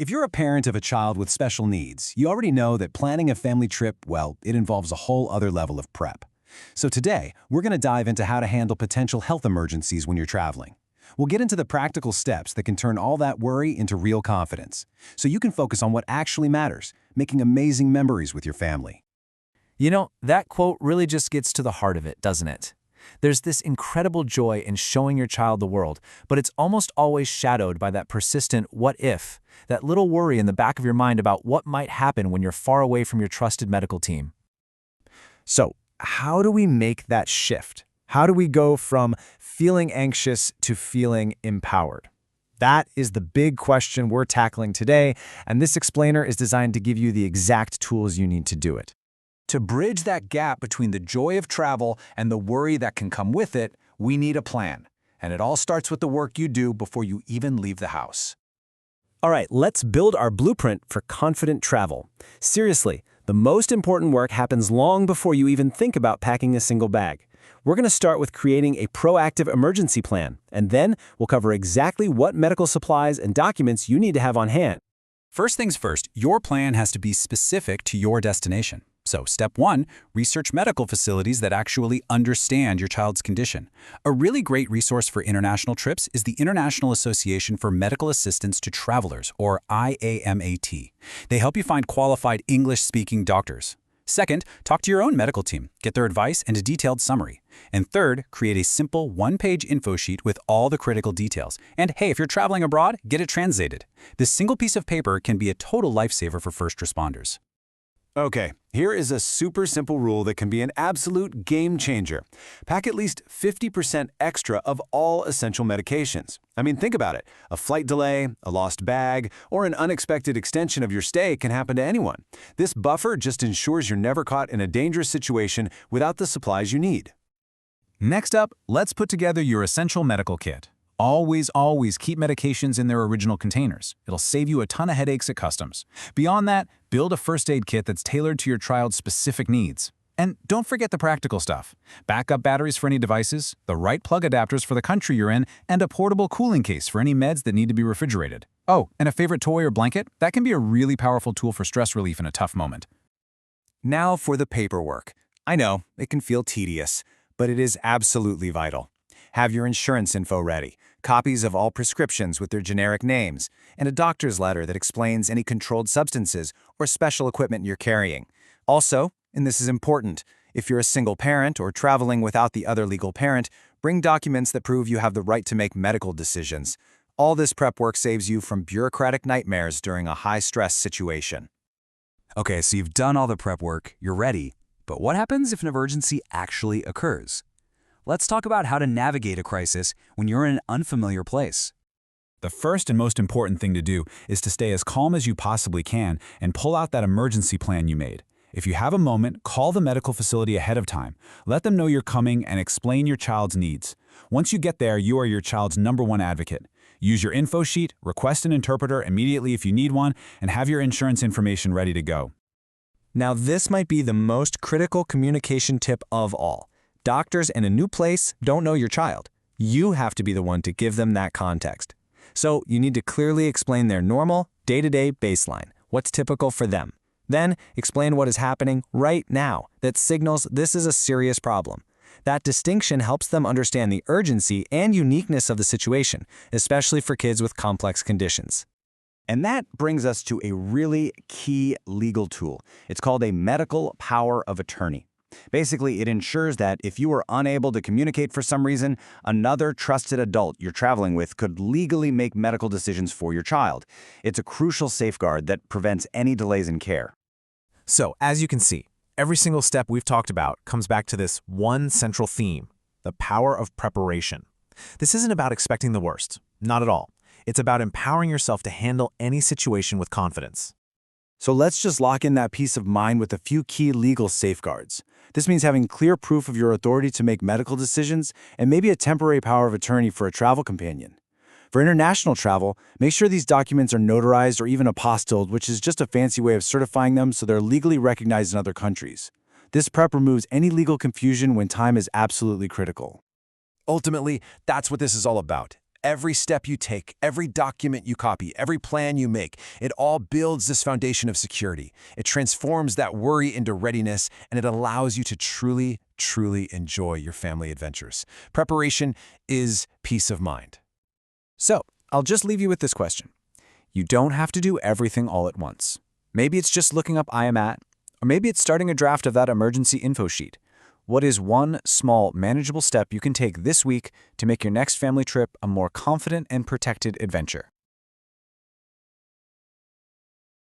If you're a parent of a child with special needs, you already know that planning a family trip, well, it involves a whole other level of prep. So today, we're going to dive into how to handle potential health emergencies when you're traveling. We'll get into the practical steps that can turn all that worry into real confidence, so you can focus on what actually matters, making amazing memories with your family. You know, that quote really just gets to the heart of it, doesn't it? There's this incredible joy in showing your child the world, but it's almost always shadowed by that persistent what if, that little worry in the back of your mind about what might happen when you're far away from your trusted medical team. So, how do we make that shift? How do we go from feeling anxious to feeling empowered? That is the big question we're tackling today, and this explainer is designed to give you the exact tools you need to do it. To bridge that gap between the joy of travel and the worry that can come with it, we need a plan. And it all starts with the work you do before you even leave the house. All right, let's build our blueprint for confident travel. Seriously, the most important work happens long before you even think about packing a single bag. We're going to start with creating a proactive emergency plan, and then we'll cover exactly what medical supplies and documents you need to have on hand. First things first, your plan has to be specific to your destination. So step 1, research medical facilities that actually understand your child's condition. A really great resource for international trips is the International Association for Medical Assistance to Travelers, or IAMAT. They help you find qualified English-speaking doctors. Second, talk to your own medical team, get their advice and a detailed summary. And third, create a simple one-page info sheet with all the critical details. And hey, if you're traveling abroad, get it translated. This single piece of paper can be a total lifesaver for first responders. Okay, here is a super simple rule that can be an absolute game changer. Pack at least 50% extra of all essential medications. I mean, think about it. A flight delay, a lost bag, or an unexpected extension of your stay can happen to anyone. This buffer just ensures you're never caught in a dangerous situation without the supplies you need. Next up, let's put together your essential medical kit. Always keep medications in their original containers. It'll save you a ton of headaches at customs. Beyond that, build a first aid kit that's tailored to your child's specific needs. And don't forget the practical stuff. Backup batteries for any devices, the right plug adapters for the country you're in, and a portable cooling case for any meds that need to be refrigerated. Oh, and a favorite toy or blanket? That can be a really powerful tool for stress relief in a tough moment. Now for the paperwork. I know, it can feel tedious, but it is absolutely vital. Have your insurance info ready, copies of all prescriptions with their generic names, and a doctor's letter that explains any controlled substances or special equipment you're carrying. Also, and this is important, if you're a single parent or traveling without the other legal parent, bring documents that prove you have the right to make medical decisions. All this prep work saves you from bureaucratic nightmares during a high-stress situation. Okay, so you've done all the prep work, you're ready. But what happens if an emergency actually occurs? Let's talk about how to navigate a crisis when you're in an unfamiliar place. The first and most important thing to do is to stay as calm as you possibly can and pull out that emergency plan you made. If you have a moment, call the medical facility ahead of time. Let them know you're coming and explain your child's needs. Once you get there, you are your child's #1 advocate. Use your info sheet, request an interpreter immediately if you need one, and have your insurance information ready to go. Now this might be the most critical communication tip of all. Doctors in a new place don't know your child. You have to be the one to give them that context. So you need to clearly explain their normal, day-to-day baseline, what's typical for them. Then explain what is happening right now that signals this is a serious problem. That distinction helps them understand the urgency and uniqueness of the situation, especially for kids with complex conditions. And that brings us to a really key legal tool. It's called a medical power of attorney. Basically, it ensures that if you are unable to communicate for some reason, another trusted adult you're traveling with could legally make medical decisions for your child. It's a crucial safeguard that prevents any delays in care. So, as you can see, every single step we've talked about comes back to this one central theme, the power of preparation. This isn't about expecting the worst, not at all. It's about empowering yourself to handle any situation with confidence. So let's just lock in that peace of mind with a few key legal safeguards. This means having clear proof of your authority to make medical decisions and maybe a temporary power of attorney for a travel companion. For international travel, make sure these documents are notarized or even apostilled, which is just a fancy way of certifying them so they're legally recognized in other countries. This prep removes any legal confusion when time is absolutely critical. Ultimately, that's what this is all about. Every step you take, every document you copy, every plan you make, it all builds this foundation of security. It transforms that worry into readiness, and it allows you to truly, truly enjoy your family adventures. Preparation is peace of mind. So, I'll just leave you with this question. You don't have to do everything all at once. Maybe it's just looking up IAMAT, or maybe it's starting a draft of that emergency info sheet. What is one small, manageable step you can take this week to make your next family trip a more confident and protected adventure?